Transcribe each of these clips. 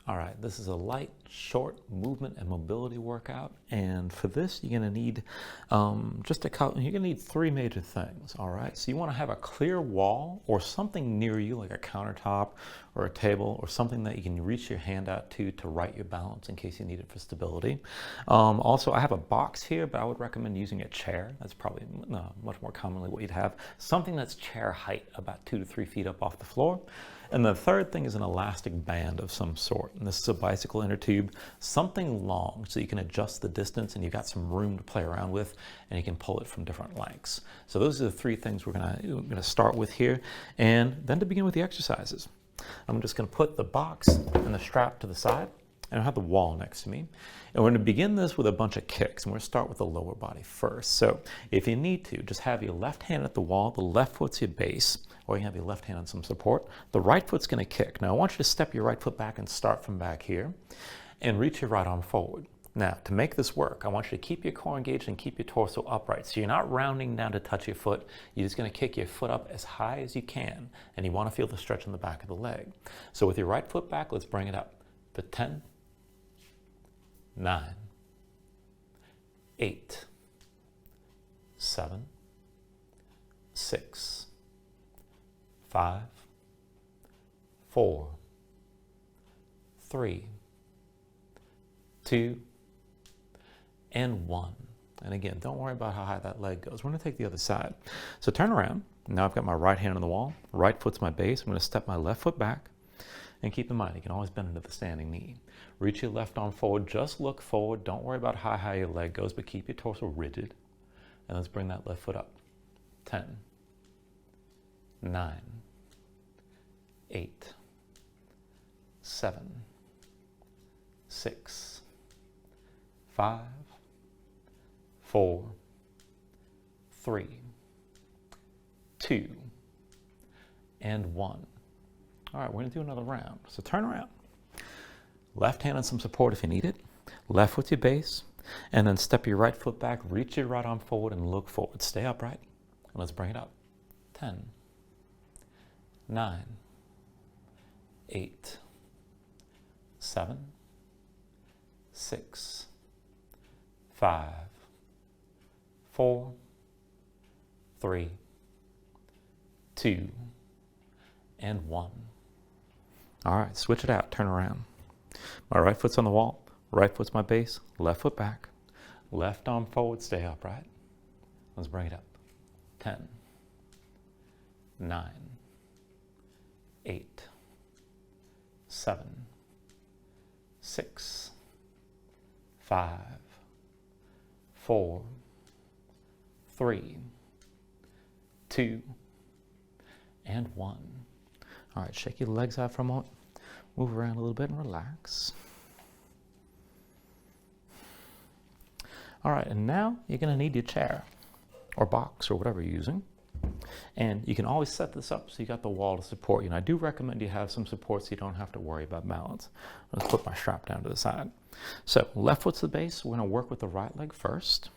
All right, this is a light, short movement and mobility workout. And for this, you're gonna need you're gonna need three major things, all right? So you wanna have a clear wall or something near you, like a countertop or a table or something that you can reach your hand out to right your balance in case you need it for stability. Also, I have a box here, but I would recommend using a chair. That's probably much more commonly what you'd have. Something that's chair height, about 2 to 3 feet up off the floor. And the third thing is an elastic band of some sort. And this is a bicycle inner tube, something long so you can adjust the distance and you've got some room to play around with and you can pull it from different lengths. So those are the three things we're gonna start with here. And then to begin with the exercises, I'm just gonna put the box and the strap to the side and I have the wall next to me. And we're going to begin this with a bunch of kicks. And we're going to start with the lower body first. So if you need to, just have your left hand at the wall, the left foot's your base, or you have your left hand on some support. The right foot's going to kick. Now I want you to step your right foot back and start from back here and reach your right arm forward. Now, to make this work, I want you to keep your core engaged and keep your torso upright. So you're not rounding down to touch your foot. You're just going to kick your foot up as high as you can. And you want to feel the stretch in the back of the leg. So with your right foot back, let's bring it up for 10, 9, 8, 7, 6, 5, 4, 3, 2, and 1. And again, don't worry about how high that leg goes. We're going to take the other side. So turn around. Now I've got my right hand on the wall. Right foot's my base. I'm going to step my left foot back. And keep in mind, you can always bend into the standing knee. Reach your left arm forward, just look forward. Don't worry about how high your leg goes, but keep your torso rigid. And let's bring that left foot up. 10, 9, 8, 7, 6, 5, 4, 3, 2, and 1. All right, we're gonna do another round. So turn around. Left hand on some support if you need it. Left foot's your base. And then step your right foot back, reach your right arm forward and look forward. Stay upright. And let's bring it up. 10, 9, 8, 7, 6, 5, 4, 3, 2, and 1. All right, switch it out, turn around. My right foot's on the wall, right foot's my base, left foot back, left arm forward, stay upright. Let's bring it up. 10, 9, 8, 7, 6, 5, 4, 3, 2, and 1. All right, shake your legs out for a moment. Move around a little bit and relax. All right, and now you're gonna need your chair or box or whatever you're using. And you can always set this up so you got the wall to support you. And I do recommend you have some support so you don't have to worry about balance. Let's put my strap down to the side. So left foot's the base. We're gonna work with the right leg first.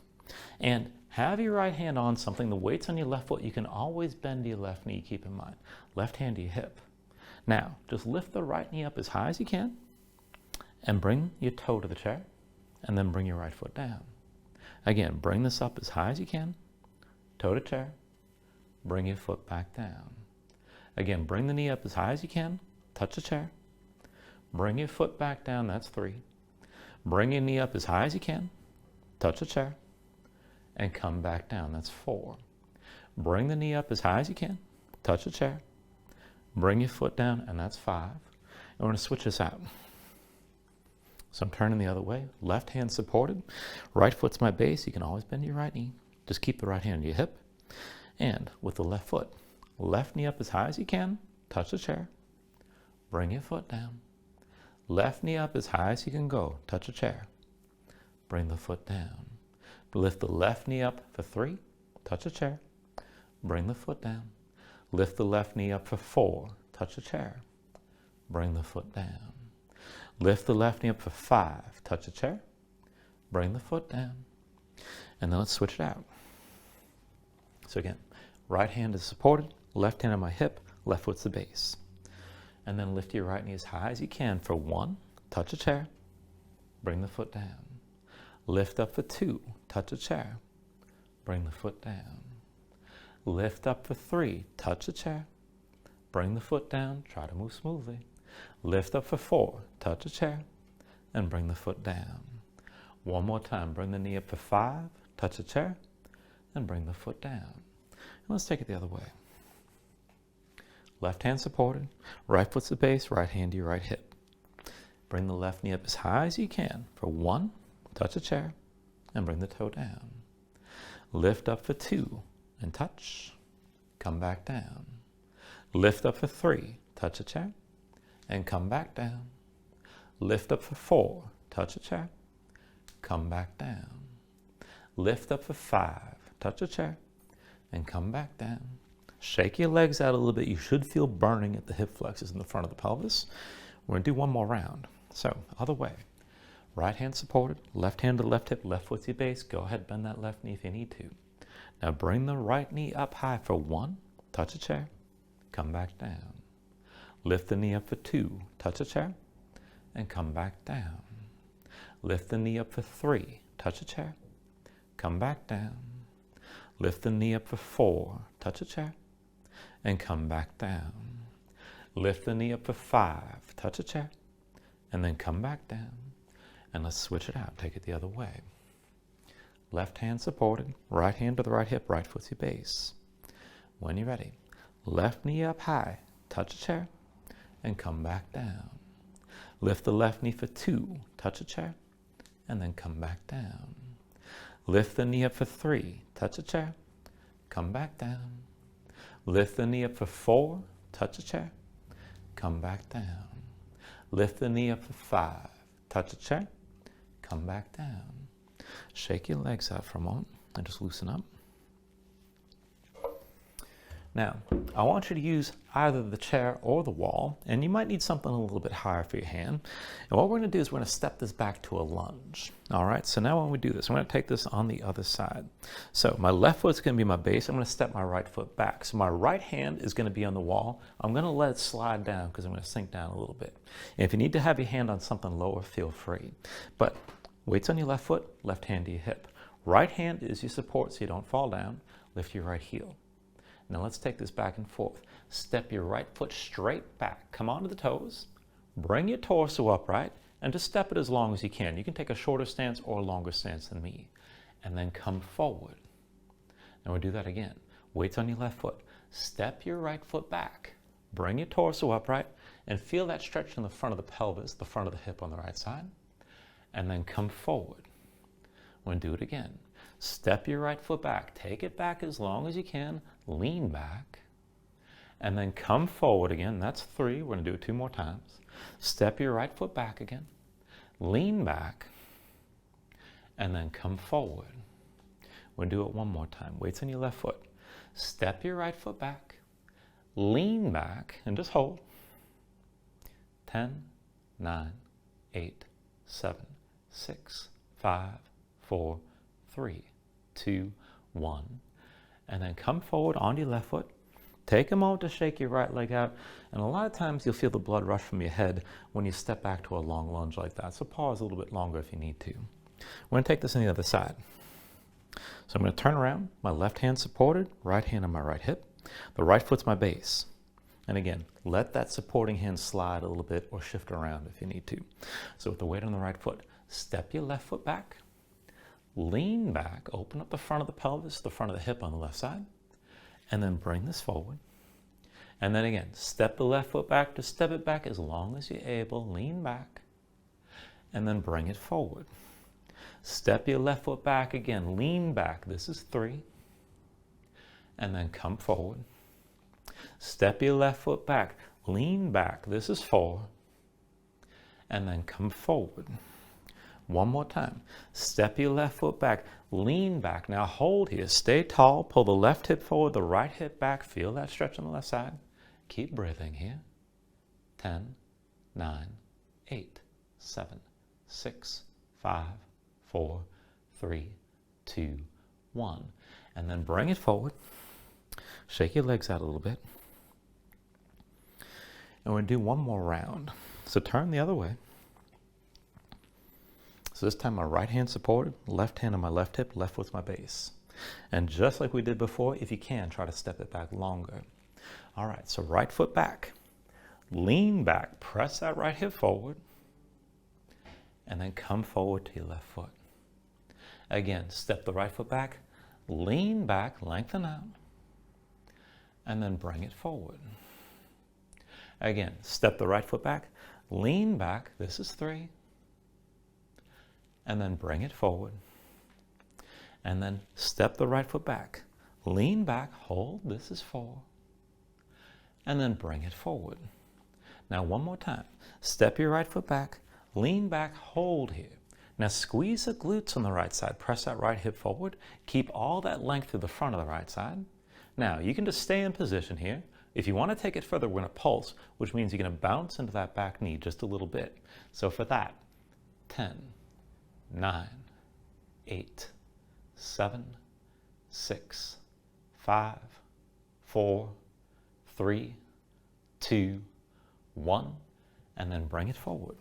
And have your right hand on something. The weight's on your left foot. You can always bend your left knee, keep in mind. Left hand to your hip. Now, just lift the right knee up as high as you can and bring your toe to the chair and then bring your right foot down. Again, bring this up as high as you can, toe to chair, bring your foot back down. Again, bring the knee up as high as you can, touch the chair, bring your foot back down, that's 3. Bring your knee up as high as you can, touch the chair, and come back down, that's 4. Bring the knee up as high as you can, touch the chair, bring your foot down, and that's 5. And we're going to switch this out. So I'm turning the other way. Left hand supported. Right foot's my base. You can always bend your right knee. Just keep the right hand on your hip. And with the left foot, left knee up as high as you can. Touch the chair. Bring your foot down. Left knee up as high as you can go. Touch the chair. Bring the foot down. Lift the left knee up for 3. Touch the chair. Bring the foot down. Lift the left knee up for 4. Touch the chair. Bring the foot down. Lift the left knee up for 5. Touch the chair. Bring the foot down. And then let's switch it out. So again, right hand is supported, left hand on my hip, left foot's the base. And then lift your right knee as high as you can for 1, touch a chair, bring the foot down. Lift up for 2, touch a chair, bring the foot down. Lift up for 3, touch a chair, bring the foot down, try to move smoothly. Lift up for 4, touch a chair, and bring the foot down. One more time, bring the knee up for 5, touch a chair, and bring the foot down. And let's take it the other way. Left hand supported, right foot's the base, right hand to your right hip. Bring the left knee up as high as you can for 1, touch a chair, and bring the toe down. Lift up for 2, and touch, come back down. Lift up for 3, touch a chair, and come back down. Lift up for 4, touch a chair, come back down. Lift up for 5, touch a chair, and come back down. Shake your legs out a little bit. You should feel burning at the hip flexors in the front of the pelvis. We're going to do one more round. So, other way. Right hand supported, left hand to left hip, left foot to your base. Go ahead, bend that left knee if you need to. Now bring the right knee up high for 1, touch a chair, come back down. Lift the knee up for 2, touch a chair, and come back down. Lift the knee up for 3, touch a chair, come back down. Lift the knee up for 4, touch a chair, and come back down. Lift the knee up for 5, touch a chair, and then come back down. And let's switch it out, take it the other way. Left hand supported, right hand to the right hip, right foot to your base. When you're ready, left knee up high, touch a chair, and come back down. Lift the left knee for 2, touch a chair, and then come back down. Lift the knee up for 3, touch a chair, come back down. Lift the knee up for 4, touch a chair, come back down. Lift the knee up for 5, touch a chair, come back down. Shake your legs out for a moment and just loosen up. Now, I want you to use either the chair or the wall, and you might need something a little bit higher for your hand. And what we're going to do is we're going to step this back to a lunge. All right, so now when we do this, I'm going to take this on the other side. So my left foot's going to be my base. I'm going to step my right foot back. So my right hand is going to be on the wall. I'm going to let it slide down because I'm going to sink down a little bit. And if you need to have your hand on something lower, feel free. But weight's on your left foot, left hand to your hip. Right hand is your support so you don't fall down. Lift your right heel. Now let's take this back and forth. Step your right foot straight back. Come onto the toes. Bring your torso upright and just step it as long as you can. You can take a shorter stance or a longer stance than me. And then come forward. Now we'll do that again. Weights on your left foot. Step your right foot back. Bring your torso upright and feel that stretch in the front of the pelvis, the front of the hip on the right side. And then come forward. We'll do it again. Step your right foot back. Take it back as long as you can. Lean back. And then come forward again. That's 3. We're going to do it 2 more times. Step your right foot back again. Lean back. And then come forward. We'll do it 1 more time. Weights on your left foot. Step your right foot back. Lean back. And just hold. 10, 9, 8, 7, 6, 5, 4, 3, 2, 1. And then come forward on your left foot. Take a moment to shake your right leg out. And a lot of times you'll feel the blood rush from your head when you step back to a long lunge like that. So pause a little bit longer if you need to. We're going to take this on the other side. So I'm going to turn around. My left hand supported, right hand on my right hip. The right foot's my base. And again, let that supporting hand slide a little bit or shift around if you need to. So with the weight on the right foot, step your left foot back. Lean back, open up the front of the pelvis, the front of the hip on the left side, and then bring this forward. And then again, step the left foot back, just step it back as long as you're able, lean back, and then bring it forward. Step your left foot back again, lean back, this is 3, and then come forward. Step your left foot back, lean back, this is 4, and then come forward. 1 more time. Step your left foot back, lean back. Now hold here, stay tall, pull the left hip forward, the right hip back, feel that stretch on the left side. Keep breathing here. 10, 9, 8, 7, 6, 5, 4, 3, 2, 1. And then bring it forward. Shake your legs out a little bit. And we're going to do 1 more round. So turn the other way. So this time my right hand supported, left hand on my left hip, left foot's my base. And just like we did before, if you can, try to step it back longer. All right, so right foot back, lean back, press that right hip forward, and then come forward to your left foot. Again, step the right foot back, lean back, lengthen out, and then bring it forward. Again, step the right foot back, lean back, this is 3, and then bring it forward. And then step the right foot back, lean back, hold, this is 4, and then bring it forward. Now one more time, step your right foot back, lean back, hold here. Now squeeze the glutes on the right side, press that right hip forward, keep all that length through the front of the right side. Now you can just stay in position here. If you want to take it further, we're going to pulse, which means you're going to bounce into that back knee just a little bit. So for that, 10, 9, 8, 7, 6, 5, 4, 3, 2, 1, and then bring it forward.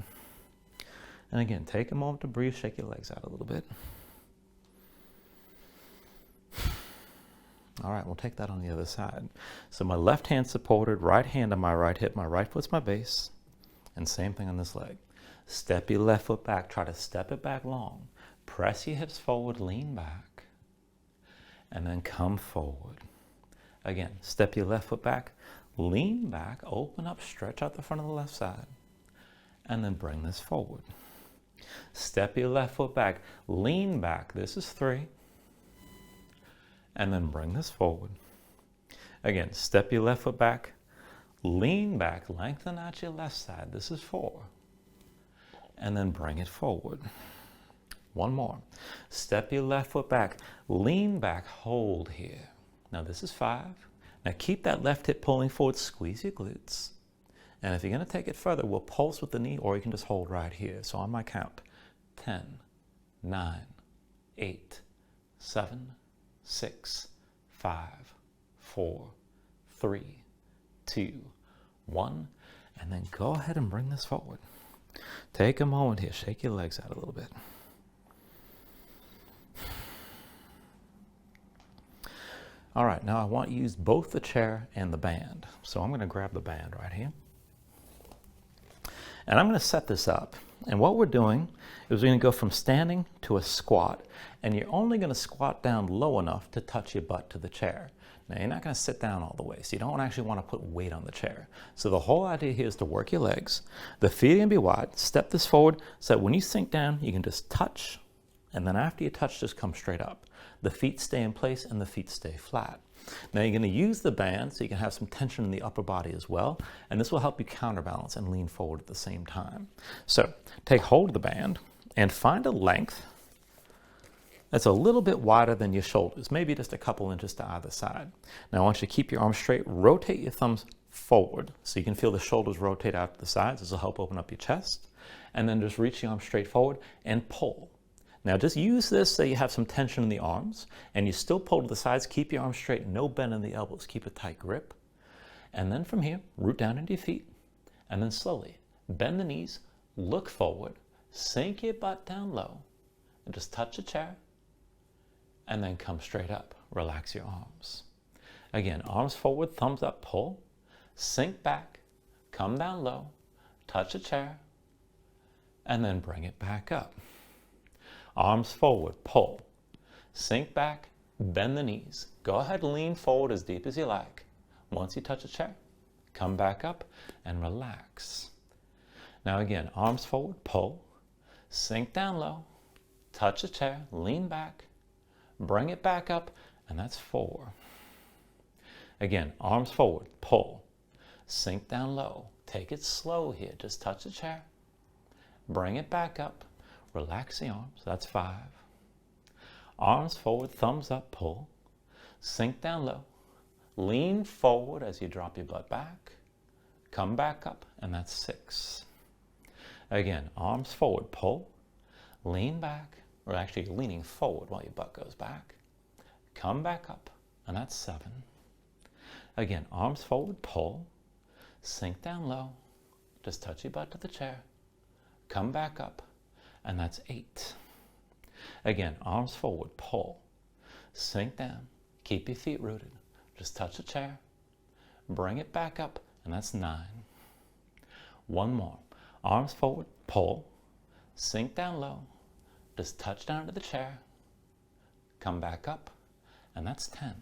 And again, take a moment to breathe, shake your legs out a little bit. All right, we'll take that on the other side. So my left hand supported, right hand on my right hip, my right foot's my base, and same thing on this leg. Step your left foot back, try to step it back long. Press your hips forward, lean back, and then come forward. Again, step your left foot back, lean back, open up, stretch out the front of the left side, and then bring this forward. Step your left foot back, lean back, this is 3, and then bring this forward. Again, step your left foot back, lean back, lengthen out your left side, this is 4, and then bring it forward. One more. Step your left foot back, lean back, hold here. Now this is 5. Now keep that left hip pulling forward, squeeze your glutes. And if you're going to take it further, we'll pulse with the knee, or you can just hold right here. So on my count, 10, 9, 8, 7, 6, 5, 4, 3, 2, 1, and then go ahead and bring this forward. Take a moment here, shake your legs out a little bit. All right, now I want you to use both the chair and the band. So I'm going to grab the band right here. And I'm going to set this up. And what we're doing is we're going to go from standing to a squat. And you're only going to squat down low enough to touch your butt to the chair. Now you're not going to sit down all the way, so you don't actually want to put weight on the chair. So the whole idea here is to work your legs. The feet are going to be wide. Step this forward so that when you sink down, you can just touch. And then after you touch, just come straight up. The feet stay in place and the feet stay flat. Now you're going to use the band so you can have some tension in the upper body as well. And this will help you counterbalance and lean forward at the same time. So take hold of the band and find a length that's a little bit wider than your shoulders, maybe just a couple inches to either side. Now I want you to keep your arms straight, rotate your thumbs forward so you can feel the shoulders rotate out to the sides. This will help open up your chest. And then just reach your arms straight forward and pull. Now just use this so you have some tension in the arms and you still pull to the sides. Keep your arms straight, no bend in the elbows. Keep a tight grip. And then from here, root down into your feet and then slowly bend the knees, look forward, sink your butt down low and just touch the chair and then come straight up. Relax your arms. Again, arms forward, thumbs up, pull, sink back, come down low, touch a chair and then bring it back up. Arms forward, pull, sink back, bend the knees. Go ahead, lean forward as deep as you like. Once you touch a chair, come back up and relax. Now again, arms forward, pull, sink down low, touch a chair, lean back, bring it back up, and that's 4. Again, arms forward, pull, sink down low. Take it slow here, just touch the chair, bring it back up. Relax the arms, that's 5. Arms forward, thumbs up, pull. Sink down low. Lean forward as you drop your butt back. Come back up, and that's 6. Again, arms forward, pull. Lean back, or actually you're leaning forward while your butt goes back. Come back up, and that's 7. Again, arms forward, pull. Sink down low. Just touch your butt to the chair. Come back up. and that's 8. Again, arms forward, pull, sink down, keep your feet rooted, just touch the chair, bring it back up, and that's 9. One more, arms forward, pull, sink down low, just touch down to the chair, come back up, and that's 10.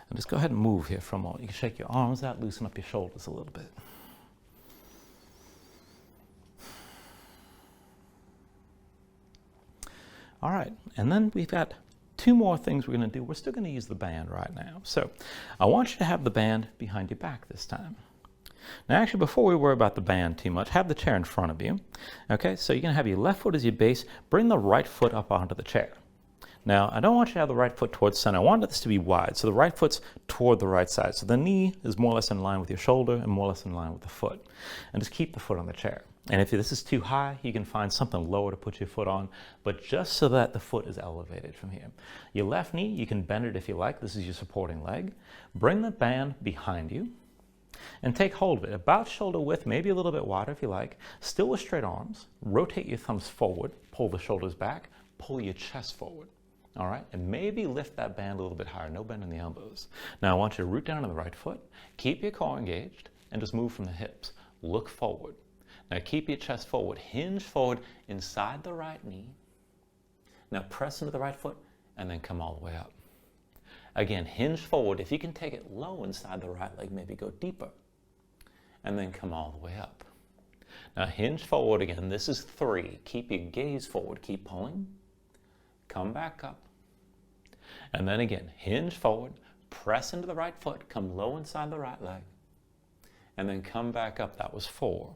And just go ahead and move here for a moment. You can shake your arms out, loosen up your shoulders a little bit. All right, and then we've got 2 more things we're going to do. We're still going to use the band right now. So I want you to have the band behind your back this time. Now actually, before we worry about the band too much, have the chair in front of you. Okay, so you're going to have your left foot as your base. Bring the right foot up onto the chair. Now, I don't want you to have the right foot towards center. I want this to be wide, so the right foot's toward the right side. So the knee is more or less in line with your shoulder and more or less in line with the foot. And just keep the foot on the chair. And if this is too high, you can find something lower to put your foot on, but just so that the foot is elevated from here. Your left knee, you can bend it if you like. This is your supporting leg. Bring the band behind you and take hold of it, about shoulder width, maybe a little bit wider if you like. Still with straight arms. Rotate your thumbs forward, pull the shoulders back, pull your chest forward. All right, and maybe lift that band a little bit higher, no bend in the elbows. Now I want you to root down on the right foot, keep your core engaged, and just move from the hips. Look forward. Now keep your chest forward, hinge forward inside the right knee. Now press into the right foot, and then come all the way up. Again, hinge forward. If you can take it low inside the right leg, maybe go deeper, and then come all the way up. Now hinge forward again. This is 3. Keep your gaze forward, keep pulling. Come back up. And then again, hinge forward, press into the right foot, come low inside the right leg, and then come back up. That was 4.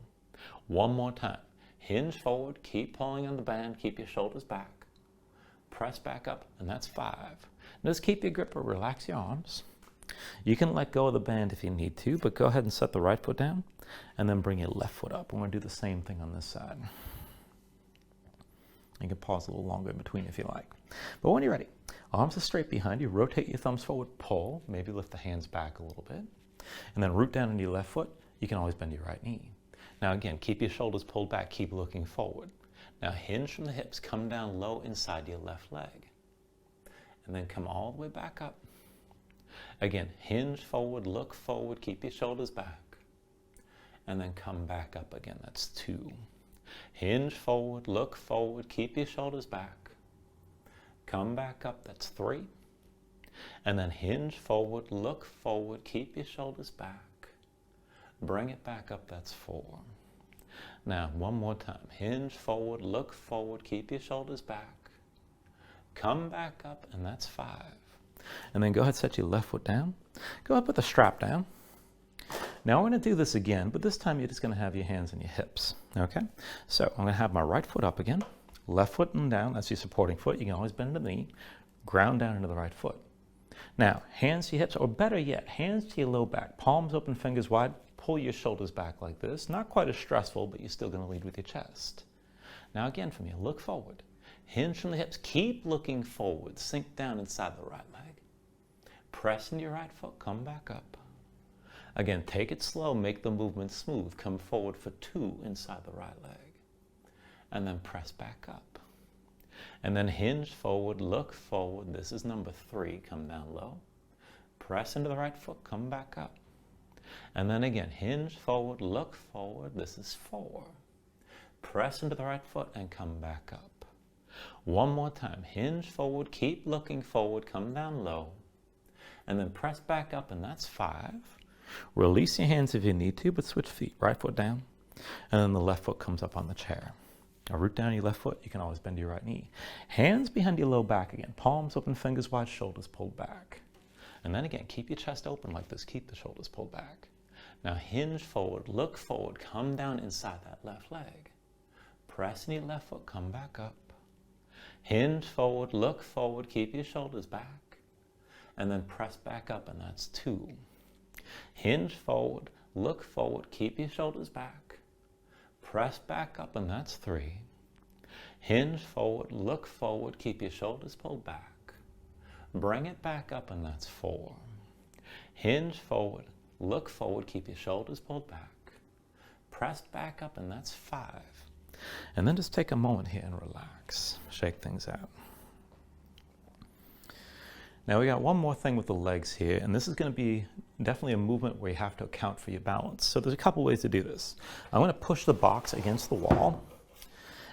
One more time. Hinge forward, keep pulling on the band, keep your shoulders back. Press back up, and that's 5. Now just keep your grip or relax your arms. You can let go of the band if you need to, but go ahead and set the right foot down, and then bring your left foot up. We're going to do the same thing on this side. You can pause a little longer in between if you like. But when you're ready, arms are straight behind you. Rotate your thumbs forward, pull. Maybe lift the hands back a little bit. And then root down into your left foot. You can always bend your right knee. Now again, keep your shoulders pulled back. Keep looking forward. Now hinge from the hips. Come down low inside your left leg. And then come all the way back up. Again, hinge forward, look forward. Keep your shoulders back. And then come back up again. That's 2. Hinge forward, look forward, keep your shoulders back. Come back up, that's 3. And then hinge forward, look forward, keep your shoulders back. Bring it back up, that's 4. Now, one more time. Hinge forward, look forward, keep your shoulders back. Come back up, and that's 5. And then go ahead, set your left foot down. Go ahead, put the strap down. Now we're going to do this again, but this time you're just going to have your hands on your hips, okay? So I'm going to have my right foot up again, left foot and down. That's your supporting foot. You can always bend the knee, ground down into the right foot. Now, hands to your hips, or better yet, hands to your low back, palms open, fingers wide. Pull your shoulders back like this. Not quite as stressful, but you're still going to lead with your chest. Now again from here, look forward. Hinge from the hips. Keep looking forward. Sink down inside the right leg. Press into your right foot. Come back up. Again, take it slow, make the movement smooth. Come forward for 2 inside the right leg. And then press back up. And then hinge forward, look forward. This is number 3, come down low. Press into the right foot, come back up. And then again, hinge forward, look forward. This is 4. Press into the right foot and come back up. One more time, hinge forward, keep looking forward, come down low. And then press back up, and that's 5. Release your hands if you need to, but switch feet. Right foot down, and then the left foot comes up on the chair. Now root down your left foot. You can always bend your right knee. Hands behind your low back again. Palms open, fingers wide, shoulders pulled back. And then again, keep your chest open like this. Keep the shoulders pulled back. Now hinge forward, look forward, come down inside that left leg. Press in your left foot, come back up. Hinge forward, look forward, keep your shoulders back. And then press back up, and that's 2. Hinge forward, look forward, keep your shoulders back. Press back up, and that's 3. Hinge forward, look forward, keep your shoulders pulled back. Bring it back up, and that's 4. Hinge forward, look forward, keep your shoulders pulled back. Press back up, and that's 5. And then just take a moment here and relax, shake things out. Now we got one more thing with the legs here, and this is going to be definitely a movement where you have to account for your balance. So there's a couple ways to do this. I'm going to push the box against the wall,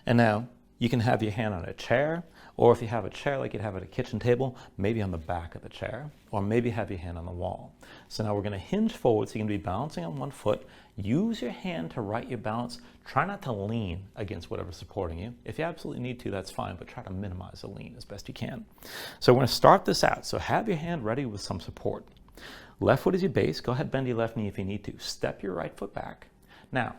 and now you can have your hand on a chair, or if you have a chair like you'd have at a kitchen table, maybe on the back of the chair, or maybe have your hand on the wall. So now we're going to hinge forward, so you're going to be balancing on one foot. Use your hand to right your balance. Try not to lean against whatever's supporting you. If you absolutely need to, that's fine, but try to minimize the lean as best you can. So we're going to start this out. So have your hand ready with some support. Left foot is your base. Go ahead, bend your left knee if you need to. Step your right foot back. Now,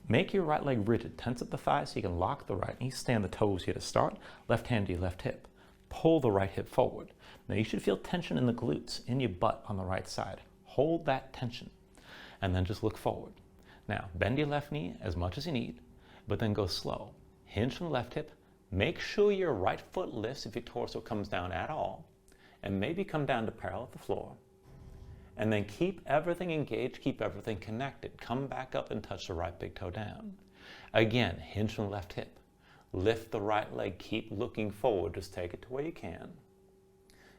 make your right leg rigid. Tense up the thigh so you can lock the right knee. Stay on the toes here to start. Left hand to your left hip. Pull the right hip forward. Now you should feel tension in the glutes, in your butt on the right side. Hold that tension. And then just look forward. Now, bend your left knee as much as you need, but then go slow. Hinge from the left hip. Make sure your right foot lifts if your torso comes down at all, and maybe come down to parallel with the floor. And then keep everything engaged, keep everything connected. Come back up and touch the right big toe down. Again, hinge from the left hip. Lift the right leg, keep looking forward, just take it to where you can.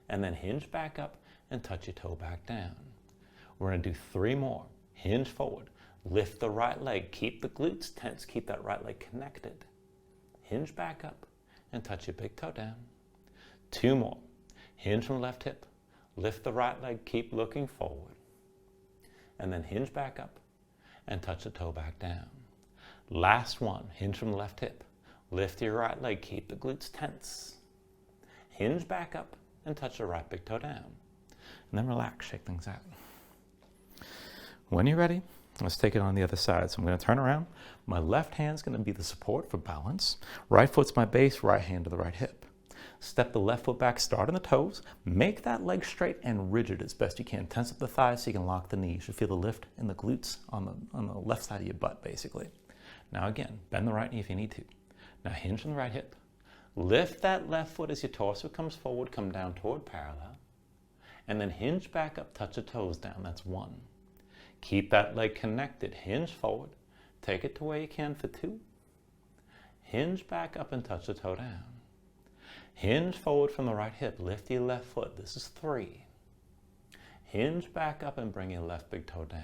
And then hinge back up and touch your toe back down. We're going to do 3 more. Hinge forward, lift the right leg, keep the glutes tense, keep that right leg connected. Hinge back up and touch your big toe down. 2 more. Hinge from the left hip, lift the right leg, keep looking forward. And then hinge back up and touch the toe back down. Last one, hinge from the left hip, lift your right leg, keep the glutes tense. Hinge back up and touch the right big toe down. And then relax, shake things out. When you're ready, let's take it on the other side. So I'm going to turn around. My left hand's going to be the support for balance. Right foot's my base, right hand to the right hip. Step the left foot back, start on the toes. Make that leg straight and rigid as best you can. Tense up the thighs so you can lock the knee. You should feel the lift in the glutes on the left side of your butt, basically. Now again, bend the right knee if you need to. Now hinge from the right hip. Lift that left foot as your torso comes forward, come down toward parallel. And then hinge back up, touch the toes down. That's 1. Keep that leg connected. Hinge forward. Take it to where you can for 2. Hinge back up and touch the toe down. Hinge forward from the right hip. Lift your left foot. This is 3. Hinge back up and bring your left big toe down.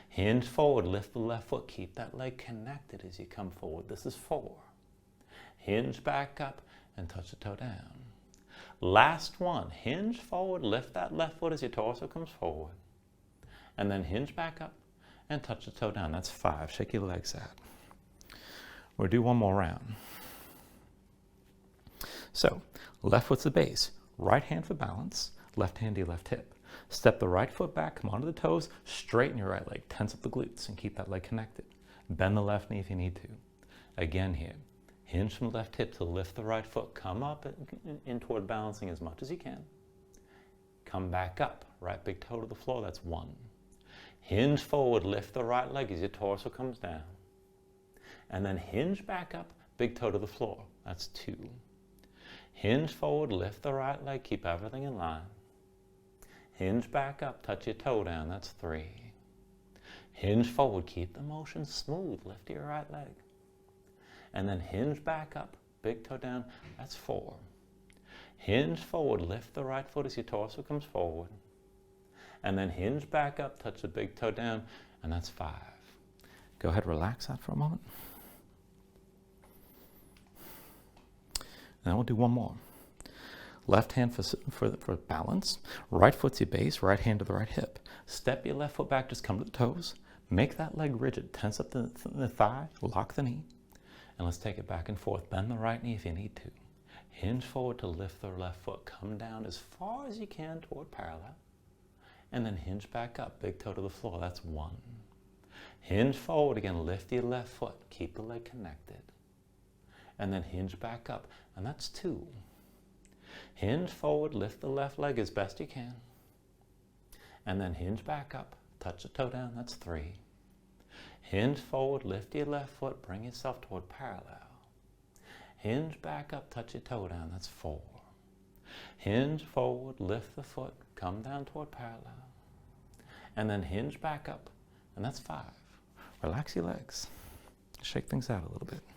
Hinge forward. Lift the left foot. Keep that leg connected as you come forward. This is 4. Hinge back up and touch the toe down. Last one. Hinge forward. Lift that left foot as your torso comes forward. And then hinge back up and touch the toe down. That's 5. Shake your legs out. We'll do one more round. So, left foot's the base. Right hand for balance. Left hand to your left hip. Step the right foot back, come onto the toes, straighten your right leg, tense up the glutes, and keep that leg connected. Bend the left knee if you need to. Again here. Hinge from the left hip to lift the right foot. Come up in toward balancing as much as you can. Come back up. Right big toe to the floor. That's 1. Hinge forward, lift the right leg as your torso comes down. And then hinge back up, big toe to the floor. That's 2. Hinge forward, lift the right leg, keep everything in line. Hinge back up, touch your toe down. That's 3. Hinge forward, keep the motion smooth, lift your right leg. And then hinge back up, big toe down. That's 4. Hinge forward, lift the right foot as your torso comes forward. And then hinge back up, touch the big toe down, and that's 5. Go ahead, relax that for a moment. And we'll do one more. Left hand for balance. Right foot's your base, right hand to the right hip. Step your left foot back, just come to the toes. Make that leg rigid. Tense up the thigh, lock the knee. And let's take it back and forth. Bend the right knee if you need to. Hinge forward to lift the left foot. Come down as far as you can toward parallel. And then hinge back up, big toe to the floor. That's 1. Hinge forward again, lift your left foot. Keep the leg connected. And then hinge back up, and that's 2. Hinge forward, lift the left leg as best you can. And then hinge back up, touch the toe down. That's 3. Hinge forward, lift your left foot, bring yourself toward parallel. Hinge back up, touch your toe down. That's 4. Hinge forward, lift the foot, come down toward parallel. And then hinge back up, and that's 5. Relax your legs. Shake shake things out a little bit.